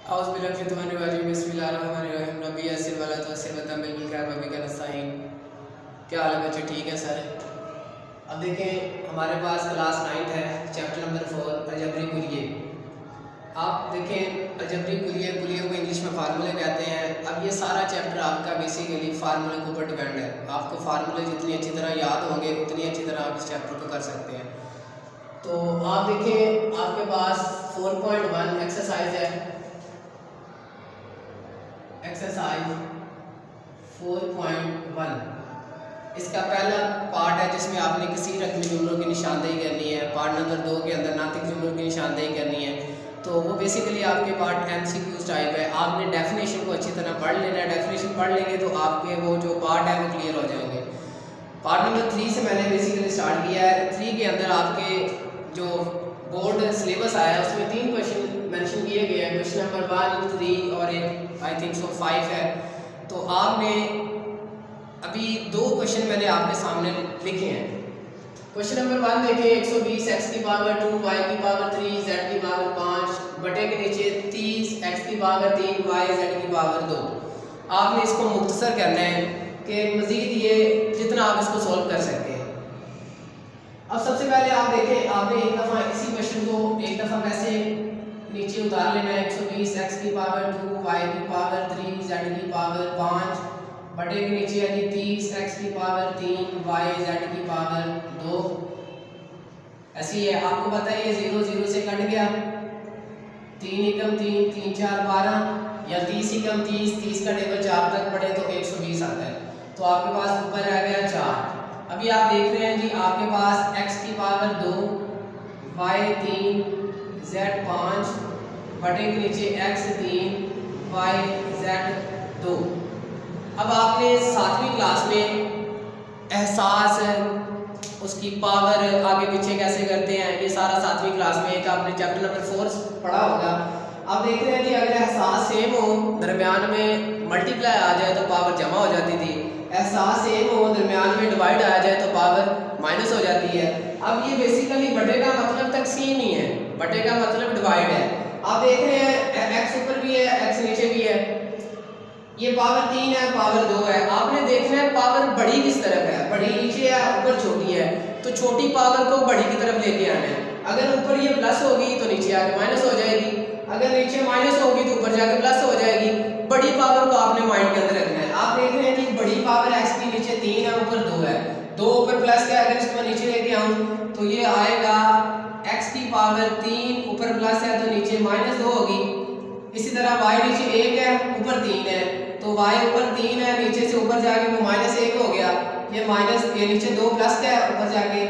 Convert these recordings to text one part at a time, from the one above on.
क्या हाल है बच्चे? ठीक है सर। अब देखें हमारे पास क्लास 9th है, चैप्टर नंबर 4 अलजबरी कुलिये। आप देखें अलजबरी कुलिये को इंग्लिश में फार्मूले कहते हैं। अब ये सारा चैप्टर आपका बेसिकली फार्मूले के ऊपर डिपेंड है। आपको फार्मूले जितनी अच्छी तरह याद होंगे उतनी अच्छी तरह आप इस चैप्टर को कर सकते हैं। तो आप देखें आपके पास 4.1 एक्सरसाइज है। एक्सरसाइज 4.1 इसका पहला पार्ट है जिसमें आपने किसी रकमी जुमलों की निशानदेही करनी है। पार्ट नंबर 2 के अंदर नातिक जुमलों की निशानदेही करनी है। तो वो बेसिकली आपके पार्ट MCQ टाइप है। आपने डेफिनेशन को अच्छी तरह पढ़ लेना है। डेफिनेशन पढ़ लेंगे तो आपके वो जो पार्ट है वो क्लियर हो जाएंगे। पार्ट नंबर 3 से मैंने बेसिकली स्टार्ट किया है। 3 के अंदर आपके जो बोर्ड सिलेबस आया है उसमें 3 क्वेश्चन मेंशन किए गए हैं। क्वेश्चन नंबर 1, 3 और एक आई थिंक सो 5 है। तो आपने अभी 2 क्वेश्चन मैंने आपके सामने लिखे हैं। क्वेश्चन नंबर 1 देखें, 120 x की पावर 2 y की पावर 3 z की पावर 5 बटे के नीचे 30 x की पावर 3 y z की पावर 2। आपने इसको मुख्तसर करना है कि मज़ीद ये जितना आप इसको सॉल्व कर सकते हैं। अब सबसे पहले आप देखें, आपने एक दफ़ा इसी क्वेश्चन को एक दफ़ा वैसे नीचे उतार लेना है। 120 x की पावर 2 y की पावर 3 z की पावर 5 बटे के नीचे यानी 30 x की पावर 3 y z की पावर 2। ऐसी है, आपको पता है ये 0 0 से कट गया। 3 एकम 3 3 4 12 या 30 एकम 30 30 का टेबल 4 तक पढ़े तो 120 आता है। तो आपके पास ऊपर रह गया 4। अभी आप देख रहे हैं जी आपके पास x की पावर 2 y 3 z 5 बटे के नीचे x 3 y z 2। अब आपने 7वीं क्लास में एहसास उसकी पावर आगे पीछे कैसे करते हैं ये सारा 7वीं क्लास में एक आपने चैप्टर नंबर 4 पढ़ा होगा। अब देख रहे हैं कि अगर एहसास सेम हो दरमियान में मल्टीप्लाई आ जाए तो पावर जमा हो जाती थी। एहसास सेम हो दरमियान में डिवाइड आ जाए तो पावर माइनस हो जाती है। अब ये बेसिकली बटे का मतलब तकसीम नहीं है, बटे का मतलब डिवाइड है। आप देख रहे हैं x ऊपर भी है x नीचे भी है। ये पावर 3 है पावर 2 है। आपने देखना है पावर बड़ी किस तरफ है, बड़ी नीचे है ऊपर छोटी है। तो छोटी पावर को बड़ी की तरफ लेके आना है। अगर ऊपर ये प्लस होगी तो नीचे आके माइनस हो जाएगी, अगर नीचे माइनस होगी तो ऊपर जाके प्लस हो जाएगी। बड़ी पावर को आपने माइंड के अंदर रखना है। आप देख रहे हैं कि बड़ी पावर x की नीचे 3 है ऊपर 2 है, 2 ऊपर प्लस है। अगर इसको नीचे लेके आऊं तो ये आएगा x की पावर 3 ऊपर प्लस है तो नीचे माइनस 2 होगी। इसी तरह y नीचे 1 है ऊपर 3 है तो y ऊपर 3 है नीचे से ऊपर जाके वो -1 हो गया। ये माइनस ये नीचे 2 प्लस है ऊपर जाके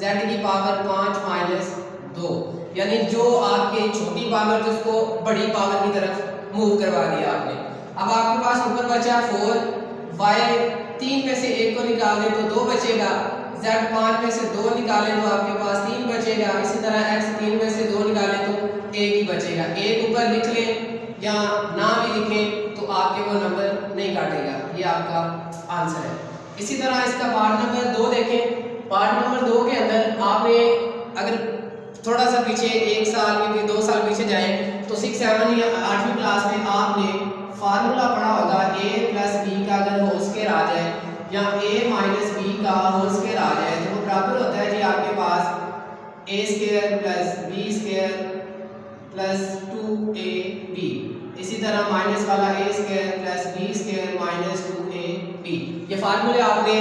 z की पावर 5 -2 यानी जो आपके छोटी पावर थी उसको बड़ी पावर की तरफ मूव करवा दिया आपने। अब आपके पास ऊपर बचा 4, y 3 में से 1 को निकाल दें तो 2 बचेगा, z 5 में से 2 निकालें तो आपके पास 3 बचेगा। इसी तरह x 3 में से 2 निकालें तो 1 ही बचेगा। 1 ऊपर लिख लें या ना भी लिखें तो आपके वो नंबर नहीं काटेगा। ये आपका आंसर है। इसी तरह इसका पार्ट नंबर 2 देखें। पार्ट नंबर 2 के अंदर आपने अगर थोड़ा सा पीछे 1 साल में भी 2 साल पीछे जाएं तो 6, 7 या 8वीं क्लास में आपने फार्मूला पढ़ा होगा a प्लस b का अगर होल स्क्वायर आ जाए या a माइनस b का होल स्क्वायर आ जाए तो वो बराबर होता है जी आपके पास a square plus b square plus 2ab। इसी तरह माइनस वाला a square plus b square minus 2ab। ये फार्मूले आपने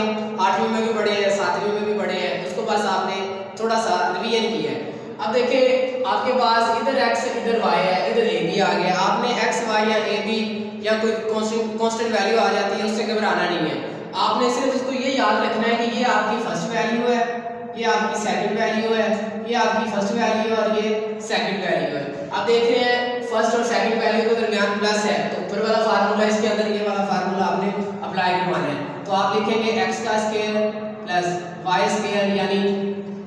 8वीं में भी पढ़े हैं 7वीं में भी पढ़े हैं, उसको बस आपने थोड़ा सा रिवीजन किया है। अब देखिए आपके पास इधर x इधर y है, इधर a b आ गया। आपने x y या a b या कोई कांस्टेंट वैल्यू आ जाती है उससे घबराना नहीं है। आपने सिर्फ इसको ये याद रखना है कि ये आपकी फर्स्ट वैल्यू है, ये आपकी सेकंड वैल्यू है, ये आपकी फर्स्ट वैल्यू है और ये सेकंड वैल्यू है। आप देख रहे हैं फर्स्ट और सेकंड वैल्यू के दरमियान प्लस है तो ऊपर वाला फार्मूला इसके अंदर ये वाला फार्मूला आपने अप्लाई करवाना है। तो आप लिखेंगे x का स्क्वायर प्लस y स्क्वायर यानी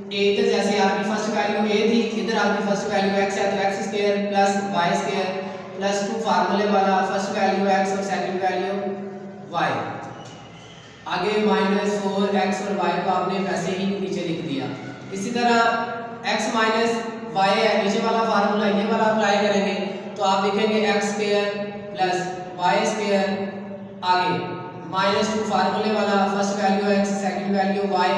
a इधर जैसे आपकी फर्स्ट वैल्यू a थी इधर आपकी फर्स्ट वैल्यू x है तो x square plus y square plus 2 फार्मूले वाला फर्स्ट वैल्यू x और सेकंड वैल्यू y। आगे -4x और y को आपने वैसे ही नीचे लिख दिया। इसी तरह x माइनस y है नीचे वाला फार्मूला ये वाला अप्लाई करेंगे तो आप लिखेंगे x square plus y square, आगे -2 फार्मूले वाला, first value x second value y,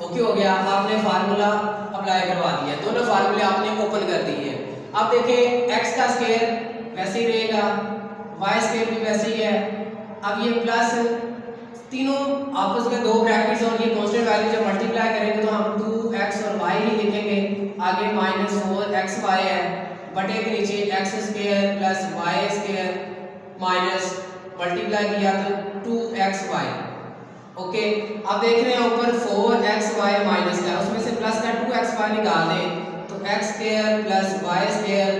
okay हो गया। आपने फार्मूला अप्लाई करवा दिया, दोनों फार्मूले आपने ओपन कर दिए। अब देखें एक्स का स्क्वायर वैसे ही रहेगा, वाई स्क्वायर भी वैसे ही है। अब ये प्लस तीनों आपस में दो ब्रैकेट्स और ये कांस्टेंट वैल्यू जब मल्टीप्लाई करेंगे तो हम 2x और y ही लिखेंगे, आगे -4xy है, बटे के नीचे x square plus y square minus multiply किया तो 2xy, ओके। अब देख रहे हैं ऊपर 4xy माइनस का, उसमें से प्लस का 2xy निकाल दें तो x square plus y square,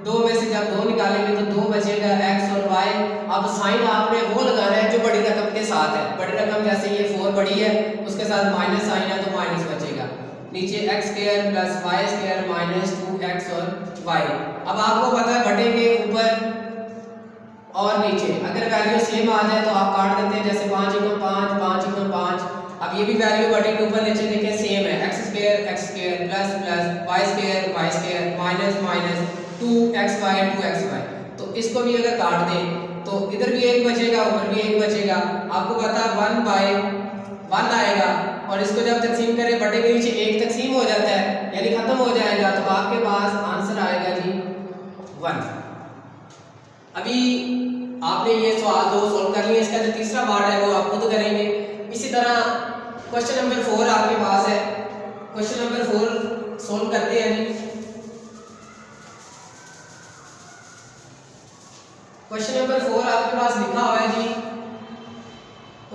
दो में से जब 2 निकालेंगे तो 2 बचेगा x और y। अब साइन आपने वो लगाना है जो बड़ी रकम के साथ है, बड़ी रकम जैसे ये 4 बड़ी है उसके साथ माइनस साइन है तो माइनस बचेगा, नीचे x square plus y square minus 2x और y। अब आपको पता है बटे के ऊपर और नीचे अगर वैल्यू सेम आ जाए तो आप काट देते हैं, जैसे 5 × 5 5 × 5। अब ये भी वैल्यू बटे के ऊपर नीचे देखें सेम है, x square plus y square minus minus 2xy, तो इसको भी अगर काट दें तो इधर भी एक बचेगा ऊपर भी एक बचेगा। आपको पता है 1/1 आएगा और इसको जब तकसीम करें बटे के नीचे एक तकसीम हो जाता है यानी खत्म हो जाएगा, तो आपके पास आंसर आएगा जी 1। अभी आपने ये सवाल 2 सॉल्व कर लिए, इसका जो तीसरा पार्ट है वो आप खुद करेंगे। इसी तरह क्वेश्चन नंबर 4 आपके पास है, क्वेश्चन नंबर 4 सॉल्व करते हैं जी। क्वेश्चन नंबर 4 आपके पास लिखा हुआ है जी,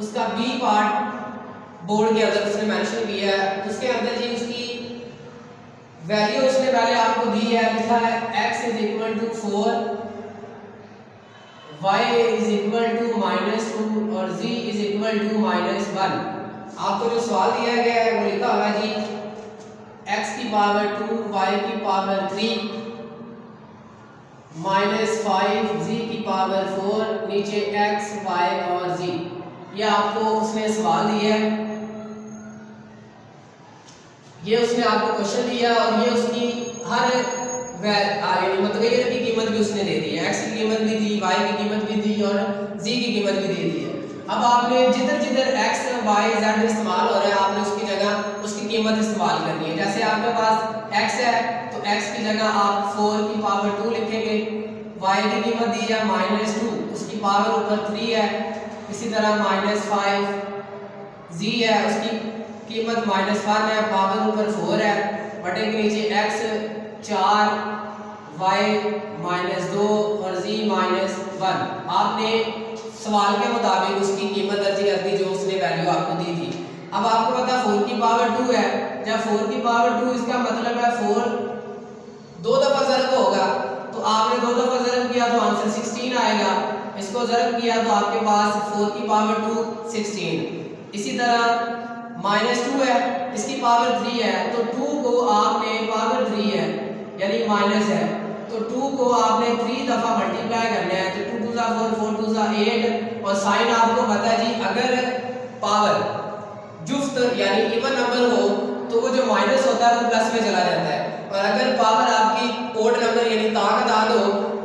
उसका बी पार्ट बोर्ड के अंदर उसने मेंशन किया है, उसके अंदर जी उसकी वैल्यू उसने पहले आपको दी है, लिखा है x = 4, y = -2 और z = -1। आपको जो सवाल दिया गया है वो लिखा हुआ है जी x की पावर 2 y की पावर 3 -5 z की पावर 4, नीचे x y और z। ये आपको उसने सवाल दिया है, ये उसने आपको क्वेश्चन दिया और ये उसकी हर मुतगय्यर की कीमत भी उसने दे दी है, x की कीमत भी दी, y की कीमत भी दी और z की कीमत भी दे दी है। अब आपने जिधर जिधर x y z इस्तेमाल हो रहा है आपने उसकी जगह उसकी कीमत इस्तेमाल करनी है। जैसे आपके पास x है तो x की जगह आप 4 की पावर 2 लिखेंगे, y की कीमत दी है -2, उसकी पावर ऊपर 3 है, इसी तरह -5 z है उसकी कीमत -1 है, पावर ऊपर 4 है, बटे के नीचे x 4 y -2 और z -1। आपने सवाल के मुताबिक उसकी कीमत दर्ज कर दी जो उसने वैल्यू आपको दी थी। अब आपको पता 4 की पावर 2 है, जब 4 की पावर 2 इसका मतलब है 4 2 दफा ज़रब होगा, तो आपने 2 दफा ज़रब किया तो आंसर 16 आएगा, इसको ज़रब किया तो आपके पास 4 की पावर 2 16। इसी तरह -2 है, इसकी पावर 3 है, तो 2 को आपने पावर 3 है यानी माइनस है, तो 2 को आपने 3 दफा मल्टीप्लाई करना है, तो 2 2 4 4 2 8 और साइन आपको पता है जी अगर पावर जुफ्त यानी इवन नंबर हो तो वो जो माइनस होता है वो प्लस में चला जाता है, और अगर पावर आपकी ओड नंबर यानी ताकत हो,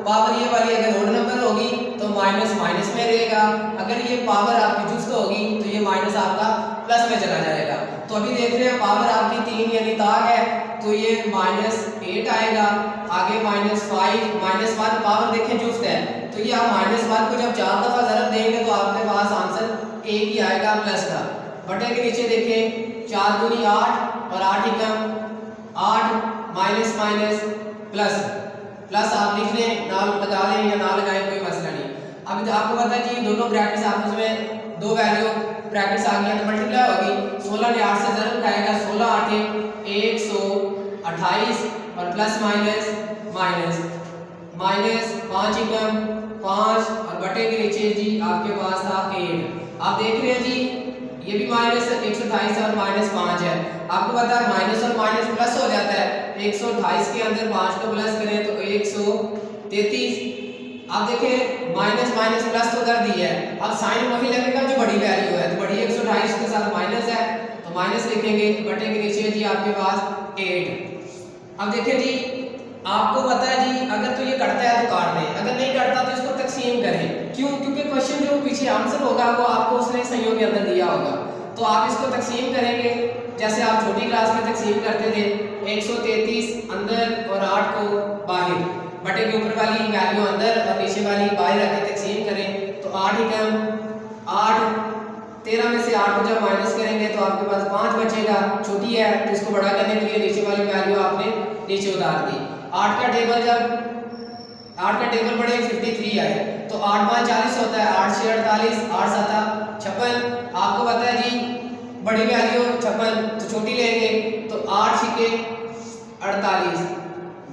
पावर ये वाली अगर ओड नंबर होगी तो माइनस माइनस में रहेगा, अगर ये पावर आपकी जुफ्त होगी तो ये माइनस आपका प्लस में चला जाएगा। तो अभी देख रहे हैं पावर आपकी 3 यानी ताक है तो ये -8 आएगा, आगे -5 -1 पावर देखें जुफ्त है तो ये आप -1 को जब 4 दफा ज़रब देंगे तो आपके पास आंसर एक ही आएगा प्लस का। बटे के नीचे देखें 4 दूनी 8 और 8 एकम 8 माइनस माइनस प्लस प्लस आप लिख लें, नाम लगा लें या ना लगाएं कोई मसला नहीं। अब आपको पता है कि दोनों ब्रैकेट्स आपस में दो वैल्यू ब्रैकेट्स आ गई तो मल्टीप्लाई होगी, 16 ने 8 से ज़रब खाएगा, 16 8 128 और प्लस माइनस माइनस माइनस 5 एकम 5 और बटे के नीचे जी आपके पास था 8। आप देख रहे हैं जी ये भी माइनस 128 और -5 है, आपको पता है माइनस और माइनस प्लस हो जाता है, 128 के अंदर 5 को प्लस करें तो 133। आप देखें माइनस माइनस प्लस तो कर दी है, अब साइन वही लगेगा जो बड़ी वैल्यू है, तो बड़ी 128 के साथ माइनस है तो माइनस लिखेंगे, बटे के नीचे जी आपके पास 8। अब देखें जी आपको पता है जी अगर तो ये कटता है तो काट दें, अगर नहीं कटता तो इसको तकसीम करें। क्यों? क्योंकि क्वेश्चन जो पीछे आंसर होगा वो आपको उसने संयोग के अंदर दिया होगा, तो आप इसको तकसीम करेंगे जैसे आप छोटी क्लास में तकसीम करते थे 133 अंदर और 8 को बाहर, बटे के ऊपर वाली वैल्यू अंदर और नीचे वाली बाहर रख के तकसीम करें तो 8 एकम 8 13 में से 8 को जब माइनस करेंगे तो आपके पास 5 बचेगा, छोटी है तो इसको बड़ा करने के लिए नीचे वाली वैल्यू आपने नीचे उतार दी। 8 का टेबल जब 8 का टेबल बड़े 53 आए तो 8 5 40 होता है, 8 6 48, 8 7 56। आपको पता है जी बड़ी वैल्यू 56 तो छोटी लेंगे तो 8 छिके 48,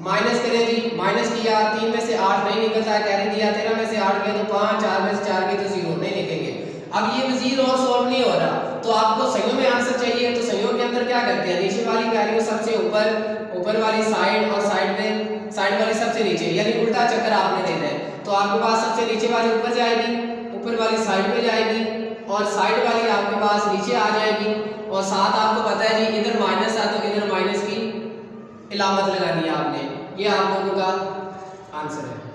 माइनस करें जी, माइनस किया 3 में से 8 नहीं निकलता है, कैरी दिया 13 में से 8 गया तो 5, 4 में से 4 गए तो 0 नहीं लिखेंगे। अब ये मजीद और सॉल्व नहीं हो रहा तो आपको संयोग में आंसर चाहिए, तो संयोग के अंदर क्या करते हैं, नीचे वाली वैल्यू सबसे ऊपर वाली साइड और साइड वाली सबसे नीचे, यानी उल्टा चक्कर आपने देना है। तो आपके पास सबसे नीचे वाली ऊपर जाएगी, ऊपर वाली साइड पे जाएगी और साइड वाली आपके पास नीचे आ जाएगी। और साथ आपको पता है जी इधर माइनस है तो इधर माइनस की इलामत लगानी है आपने। ये आप लोगों का आंसर है।